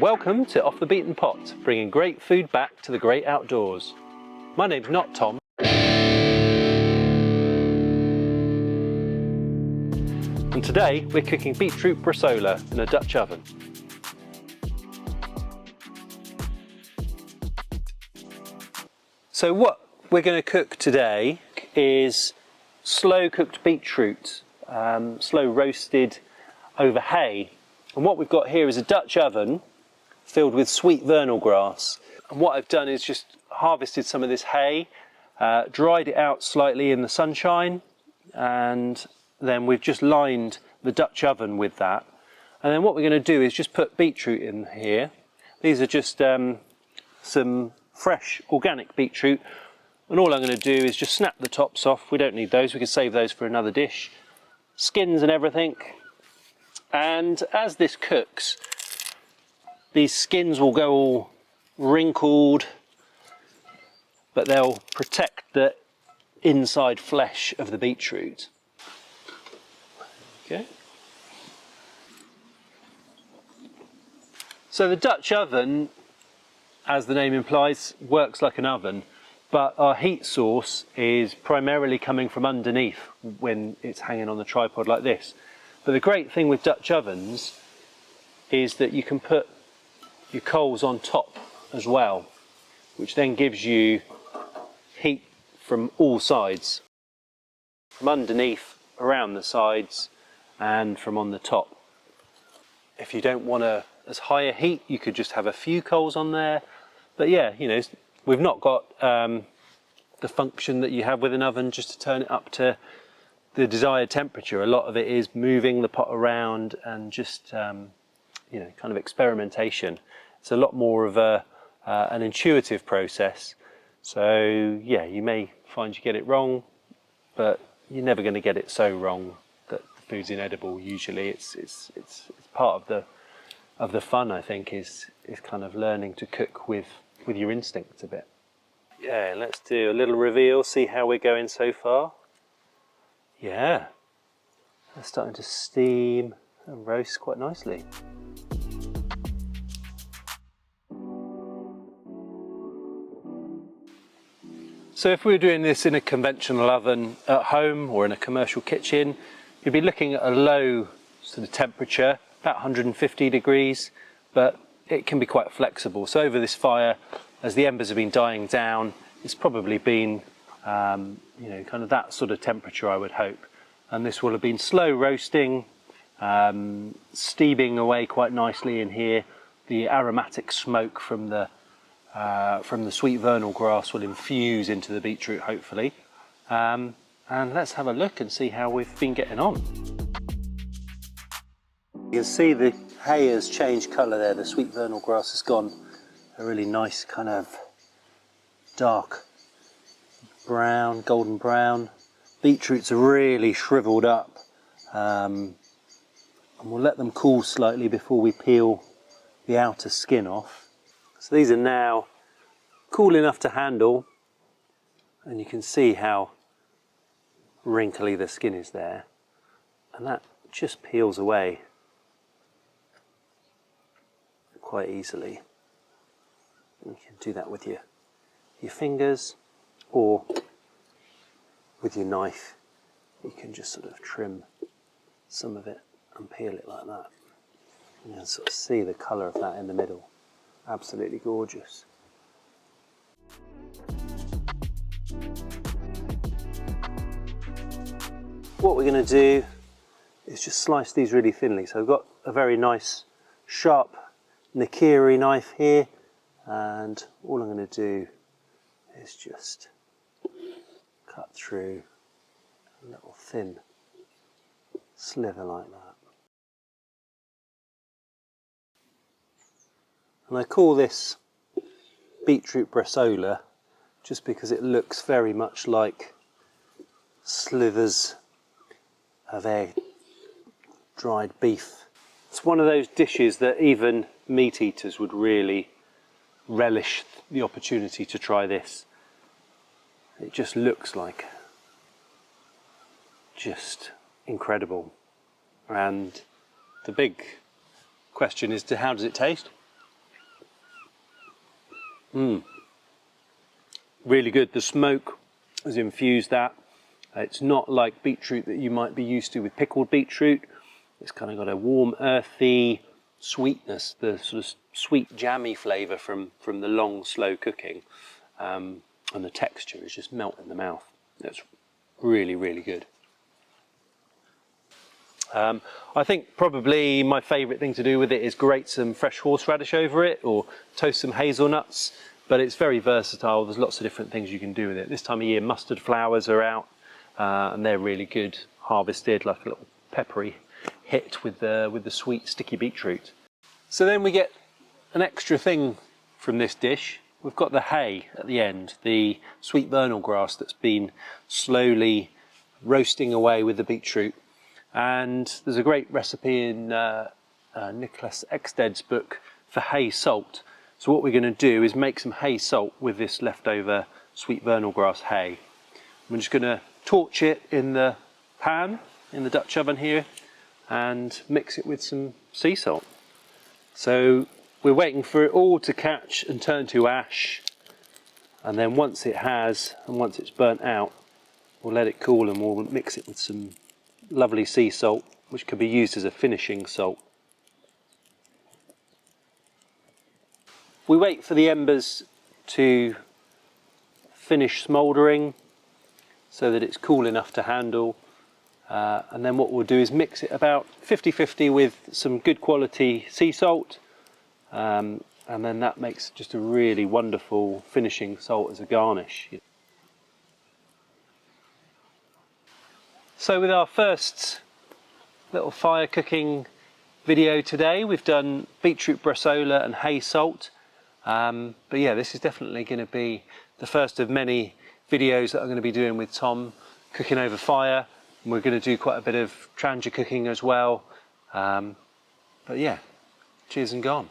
Welcome to Off the Beaten Pot, bringing great food back to the great outdoors. My name's not Tom. And today we're cooking beetroot bresaola in a Dutch oven. So what we're going to cook today is slow cooked beetroot, slow roasted over hay. And what we've got here is a Dutch oven filled with sweet vernal grass. And what I've done is just harvested some of this hay, dried it out slightly in the sunshine, and then we've just lined the Dutch oven with that. And then what we're going to do is just put beetroot in here. These are just some fresh organic beetroot, and all I'm going to do is just snap the tops off. We don't need those, we can save those for another dish. Skins and everything. And as this cooks, these skins will go all wrinkled, but they'll protect the inside flesh of the beetroot. Okay. So the Dutch oven, as the name implies, works like an oven, but our heat source is primarily coming from underneath when it's hanging on the tripod like this. But the great thing with Dutch ovens is that you can put your coals on top as well, which then gives you heat from all sides, from underneath, around the sides, and from on the top. If you don't want as high a heat, you could just have a few coals on there. But yeah, you know, we've not got the function that you have with an oven just to turn it up to the desired temperature. A lot of it is moving the pot around and just you know, kind of experimentation. It's a lot more of an intuitive process. So yeah, you may find you get it wrong, but you're never going to get it so wrong that the food's inedible. Usually, it's part of the fun, I think, is kind of learning to cook with your instincts a bit. Yeah, let's do a little reveal. See how we're going so far. Yeah, they're starting to steam and roast quite nicely. So if we were doing this in a conventional oven at home or in a commercial kitchen, you'd be looking at a low sort of temperature, about 150 degrees, but it can be quite flexible. So over this fire, as the embers have been dying down, it's probably been you know, kind of that sort of temperature, I would hope. And this will have been slow roasting, steaming away quite nicely in here. The aromatic smoke from the sweet vernal grass will infuse into the beetroot, hopefully. And let's have a look and see how we've been getting on. You can see the hay has changed colour there. The sweet vernal grass has gone a really nice kind of dark brown, golden brown. Beetroots are really shriveled up. And we'll let them cool slightly before we peel the outer skin off. So these are now cool enough to handle, and you can see how wrinkly the skin is there, and that just peels away quite easily. You can do that with your fingers or with your knife. You can just sort of trim some of it and peel it like that. You can sort of see the colour of that in the middle. Absolutely gorgeous. What we're going to do is just slice these really thinly. So I've got a very nice sharp nakiri knife here, and all I'm going to do is just cut through a little thin sliver like that. And I call this beetroot bresaola just because it looks very much like slivers of a dried beef. It's one of those dishes that even meat eaters would really relish the opportunity to try this. It just looks like just incredible. And the big question is, how does it taste? Really good. The smoke has infused that. It's not like beetroot that you might be used to with pickled beetroot. It's kind of got a warm, earthy sweetness, the sort of sweet jammy flavour from the long, slow cooking. And the texture is just melt in the mouth. It's really, really good. I think probably my favourite thing to do with it is grate some fresh horseradish over it or toast some hazelnuts, but it's very versatile. There's lots of different things you can do with it. This time of year mustard flowers are out and they're really good, harvested like a little peppery hit with the sweet sticky beetroot. So then we get an extra thing from this dish. We've got the hay at the end, the sweet vernal grass that's been slowly roasting away with the beetroot. And there's a great recipe in Nicholas Eksted's book for hay salt. So what we're going to do is make some hay salt with this leftover sweet vernal grass hay. I'm just going to torch it in the pan, in the Dutch oven here, and mix it with some sea salt. So we're waiting for it all to catch and turn to ash, and then once it has, and once it's burnt out, we'll let it cool and we'll mix it with some lovely sea salt, which can be used as a finishing salt. We wait for the embers to finish smouldering so that it's cool enough to handle, and then what we'll do is mix it about 50-50 with some good quality sea salt, and then that makes just a really wonderful finishing salt as a garnish. So with our first little fire cooking video today, we've done beetroot bresaola and hay salt. But yeah, this is definitely going to be the first of many videos that I'm going to be doing with Tom, cooking over fire. And we're going to do quite a bit of trangia cooking as well. But yeah, cheers and gone.